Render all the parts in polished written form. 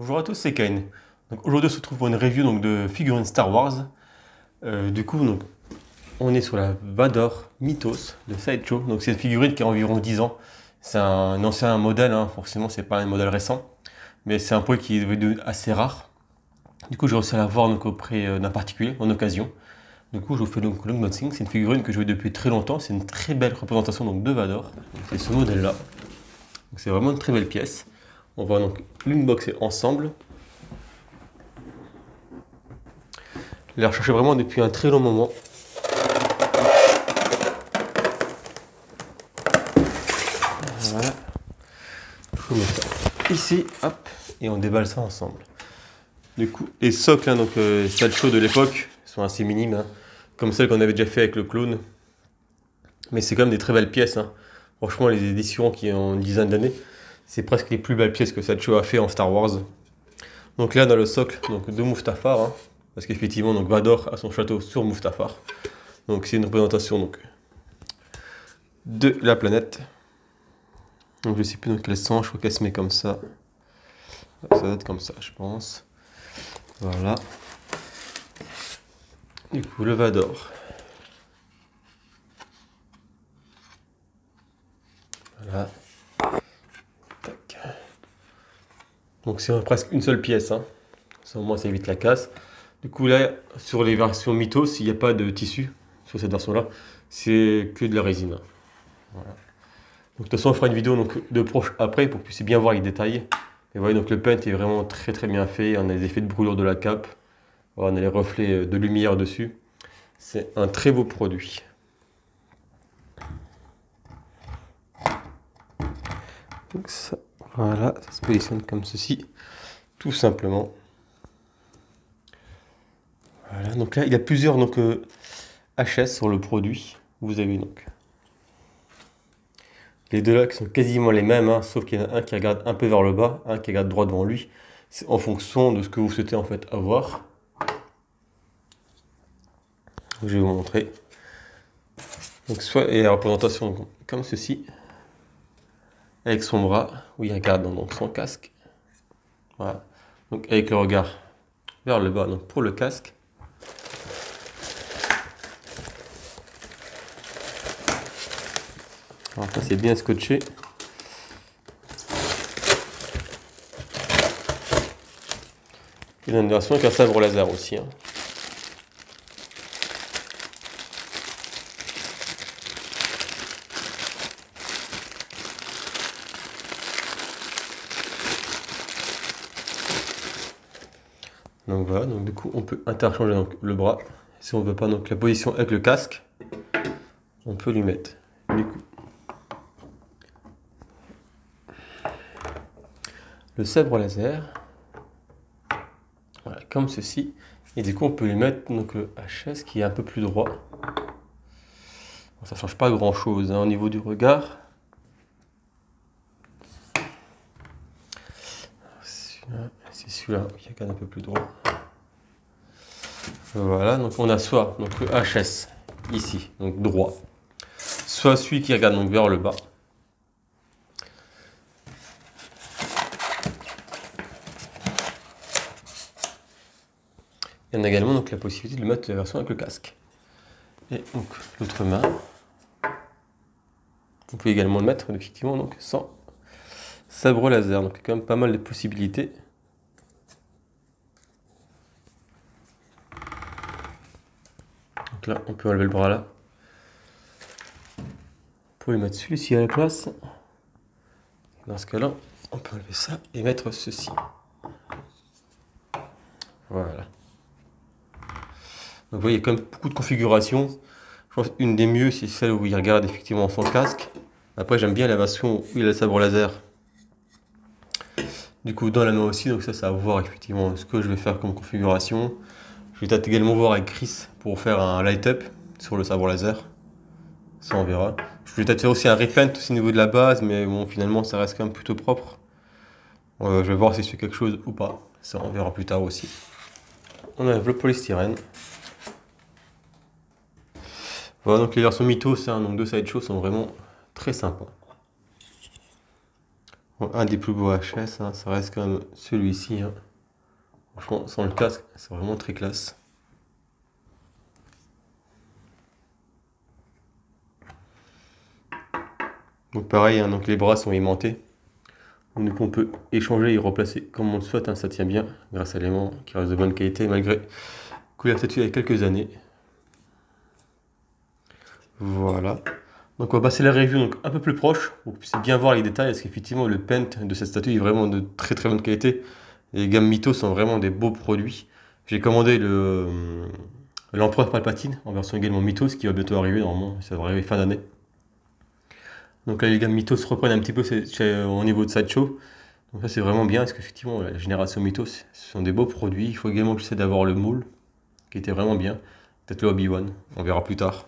Bonjour à tous, c'est Kane. Donc aujourd'hui, on se retrouve pour une review donc, de figurines Star Wars. Donc, on est sur la Vador Mythos de Sideshow. Donc c'est une figurine qui a environ 10 ans. C'est un ancien modèle, hein. Forcément, c'est pas un modèle récent, mais c'est un produit qui est devenu assez rare. Du coup, j'ai réussi à la voir donc, auprès d'un particulier en occasion. Du coup, je vous fais donc l'unboxing. C'est une figurine que je veux depuis très longtemps. C'est une très belle représentation donc, de Vador. C'est ce modèle-là. C'est vraiment une très belle pièce. On va donc l'unboxer ensemble. Je l'ai recherché vraiment depuis un très long moment. Voilà. Je vous mets ça ici, hop, et on déballe ça ensemble. Du coup, les socles, hein, donc Sideshow de l'époque, sont assez minimes, hein, comme celles qu'on avait déjà fait avec le clone. Mais c'est quand même des très belles pièces. Hein. Franchement, les éditions qui ont une dizaine d'années, c'est presque les plus belles pièces que Sideshow a fait en Star Wars. Donc là, dans le socle donc, de Mustafar, hein, parce qu'effectivement, donc Vador a son château sur Mustafar. Donc c'est une représentation donc, de la planète. Donc je sais plus dans quel sens, je crois qu'elle se met comme ça. Ça doit être comme ça, je pense. Voilà. Du coup, le Vador. Voilà. Tac. Donc c'est presque une seule pièce. Hein. Ça au moins ça évite la casse. Du coup là, sur les versions Mythos, il n'y a pas de tissu sur cette version-là. C'est que de la résine. Voilà. Donc, de toute façon, on fera une vidéo donc, de proche après pour que vous puissiez bien voir les détails. Et vous voyez, donc le paint est vraiment très bien fait. On a les effets de brûlure de la cape. Voilà, on a les reflets de lumière dessus. C'est un très beau produit. Donc ça, voilà, ça se positionne comme ceci, tout simplement. Voilà, donc là, il y a plusieurs donc, HS sur le produit. Vous avez donc les deux là qui sont quasiment les mêmes, hein, sauf qu'il y en a un qui regarde un peu vers le bas, un qui regarde droit devant lui. C'est en fonction de ce que vous souhaitez en fait avoir. Je vais vous montrer. Donc soit et la représentation donc, comme ceci, avec son bras, où il regarde donc son casque. Voilà. Donc avec le regard vers le bas, donc pour le casque. Alors ça c'est bien scotché. Il y a une version avec un sabre laser aussi. Hein. Donc voilà, donc du coup on peut interchanger donc, le bras. Si on veut pas donc la position avec le casque, on peut lui mettre du coup le sabre laser, voilà, comme ceci. Et du coup on peut lui mettre donc le HS qui est un peu plus droit. Bon, ça change pas grand chose hein, au niveau du regard. C'est celui-là qui regarde un peu plus droit. Voilà, donc on a soit donc le HS ici, donc droit, soit celui qui regarde donc vers le bas. Il y en a également donc la possibilité de le mettre la version avec le casque. Et donc l'autre main, vous pouvez également le mettre effectivement donc sans sabre laser. Donc il y a quand même pas mal de possibilités. Donc là, on peut enlever le bras là. Pour lui mettre celui-ci à la place. Dans ce cas-là, on peut enlever ça et mettre ceci. Voilà. Donc vous voyez, il y a quand même beaucoup de configurations. Je pense qu'une des mieux, c'est celle où il regarde effectivement son casque. Après, j'aime bien la version où il a le sabre laser. Du coup, dans la main aussi, donc ça, c'est à voir effectivement ce que je vais faire comme configuration. Je vais peut-être également voir avec Chris pour faire un light-up sur le sabre laser. Ça, on verra. Je vais peut-être faire aussi un repaint aussi au niveau de la base, mais bon, finalement, ça reste quand même plutôt propre. Je vais voir si je fais quelque chose ou pas. Ça, on verra plus tard aussi. On enlève le polystyrène. Voilà, donc les versions Mythos, hein, donc de Sideshow sont vraiment très sympas. Bon, un des plus beaux HS, hein, ça reste quand même celui-ci, hein. Franchement, sans le casque, c'est vraiment très classe. Donc pareil, hein, donc les bras sont aimantés. Donc on peut échanger et replacer comme on le souhaite, hein, ça tient bien grâce à l'aimant qui reste de bonne qualité malgré que la statue a quelques années. Voilà. Donc on va passer la review donc un peu plus proche pour que vous puissiez bien voir les détails parce qu'effectivement le paint de cette statue est vraiment de très très bonne qualité. Les gammes Mythos sont vraiment des beaux produits. J'ai commandé l'Empereur Palpatine en version également Mythos qui va bientôt arriver normalement, ça va arriver fin d'année. Donc là les gammes Mythos reprennent un petit peu au niveau de Sideshow. Donc ça c'est vraiment bien parce qu'effectivement la génération Mythos ce sont des beaux produits. Il faut également que j'essaie d'avoir le moule qui était vraiment bien. Peut-être le Obi-Wan, on verra plus tard.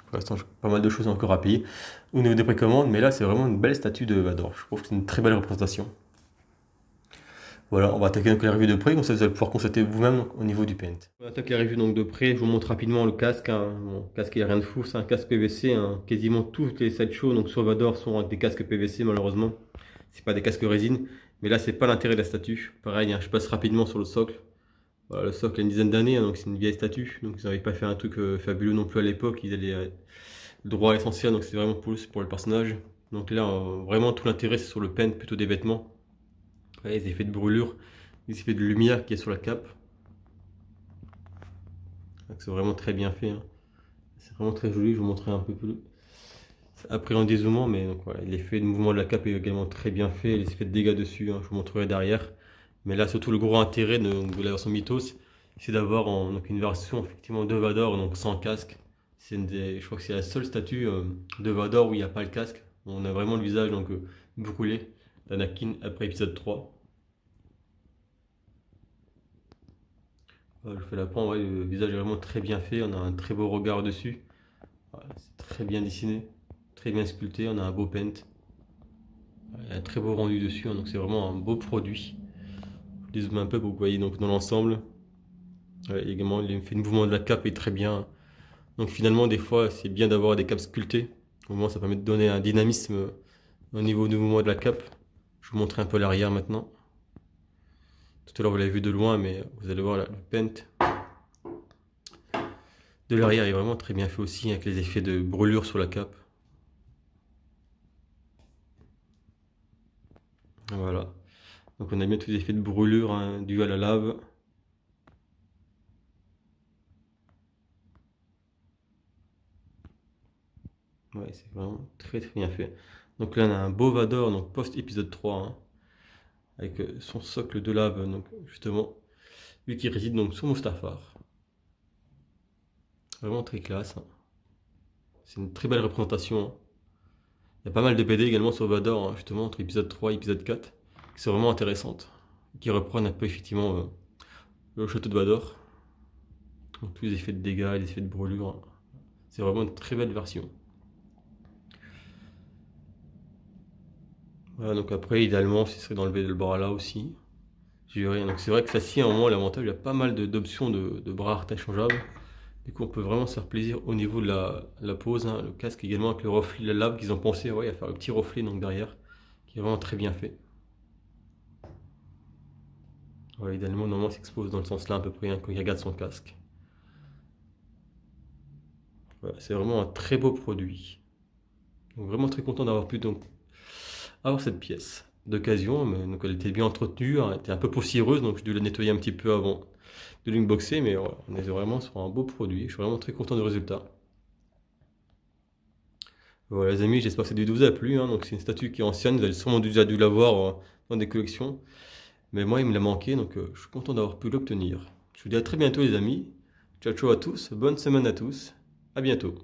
Pour l'instant, j'ai pas mal de choses encore à payer au niveau des précommandes, mais là, c'est vraiment une belle statue de Vador. Je trouve que c'est une très belle représentation. Voilà, on va attaquer donc la revue de près, comme ça vous allez pouvoir constater vous-même au niveau du paint. On attaque la revue donc de près, je vous montre rapidement le casque. Hein. Mon casque, il n'y a rien de fou, c'est un casque PVC. Hein. Quasiment toutes les sideshows donc sur Vador sont avec des casques PVC, malheureusement. C'est pas des casques résine, mais là, c'est pas l'intérêt de la statue. Pareil, hein, je passe rapidement sur le socle. Voilà, le socle a une dizaine d'années, hein, donc c'est une vieille statue. Donc ils n'avaient pas fait un truc fabuleux non plus à l'époque. Ils allaient droit à l'essentiel, donc c'est vraiment plus pour le personnage. Donc là, vraiment tout l'intérêt c'est sur le paint plutôt des vêtements. Ouais, les effets de brûlure, les effets de lumière qui est sur la cape. C'est vraiment très bien fait. Hein. C'est vraiment très joli, je vous montrerai un peu plus après en dézoomant, mais donc voilà, l'effet de mouvement de la cape est également très bien fait, les effets de dégâts dessus, hein, je vous montrerai derrière. Mais là, surtout le gros intérêt de la version Mythos, c'est d'avoir une version effectivement de Vador, donc sans casque. Je crois que c'est la seule statue de Vador où il n'y a pas le casque. On a vraiment le visage donc brûlé d'Anakin après épisode 3. Je fais la pointe, ouais, le visage est vraiment très bien fait, on a un très beau regard dessus. Voilà, c'est très bien dessiné, très bien sculpté, on a un beau paint. Il y a un très beau rendu dessus, hein, donc c'est vraiment un beau produit. Je dézoome un peu pour que vous voyez donc dans l'ensemble. Également, le mouvement de la cape est très bien. Donc finalement, des fois, c'est bien d'avoir des capes sculptées. Au moins, ça permet de donner un dynamisme au niveau du mouvement de la cape. Je vous montrer un peu l'arrière maintenant. Tout à l'heure, vous l'avez vu de loin, mais vous allez voir là, le paint de l'arrière est vraiment très bien fait aussi, avec les effets de brûlure sur la cape. Voilà. Donc on a bien tous les effets de brûlure hein, dus à la lave. Ouais, c'est vraiment très très bien fait. Donc là on a un beau Vador, donc post-épisode 3, hein, avec son socle de lave, donc justement, lui qui réside donc sur Mustafar. Vraiment très classe. Hein. C'est une très belle représentation. Hein. Il y a pas mal de BD également sur Vador, hein, justement, entre épisode 3 et épisode 4, qui sont vraiment intéressantes, qui reprennent un peu effectivement le château de Vador. Donc, tous les effets de dégâts, les effets de brûlure. Hein. C'est vraiment une très belle version. Voilà, donc après, idéalement, ce serait d'enlever le bras là aussi. J'ai rien. Donc c'est vrai que celle-ci, à un moment, l'avantage, il y a pas mal d'options de bras interchangeables. Du coup, on peut vraiment se faire plaisir au niveau de la pose. Hein. Le casque également avec le reflet, la lave qu'ils ont pensé ouais, à faire le petit reflet donc derrière, qui est vraiment très bien fait. Ouais, idéalement, normalement, s'expose dans le sens là à peu près hein, quand il regarde son casque. Voilà, c'est vraiment un très beau produit. Donc vraiment très content d'avoir pu donc avoir cette pièce d'occasion, mais donc elle était bien entretenue, hein, elle était un peu poussiéreuse, donc je dû la nettoyer un petit peu avant de l'unboxer, mais voilà, on est vraiment sur un beau produit, je suis vraiment très content du résultat. Voilà les amis, j'espère que cette vidéo vous a plu, hein, donc c'est une statue qui est ancienne, vous avez sûrement déjà dû l'avoir dans des collections, mais moi il me l'a manqué, donc je suis content d'avoir pu l'obtenir. Je vous dis à très bientôt les amis, ciao ciao à tous, bonne semaine à tous, à bientôt.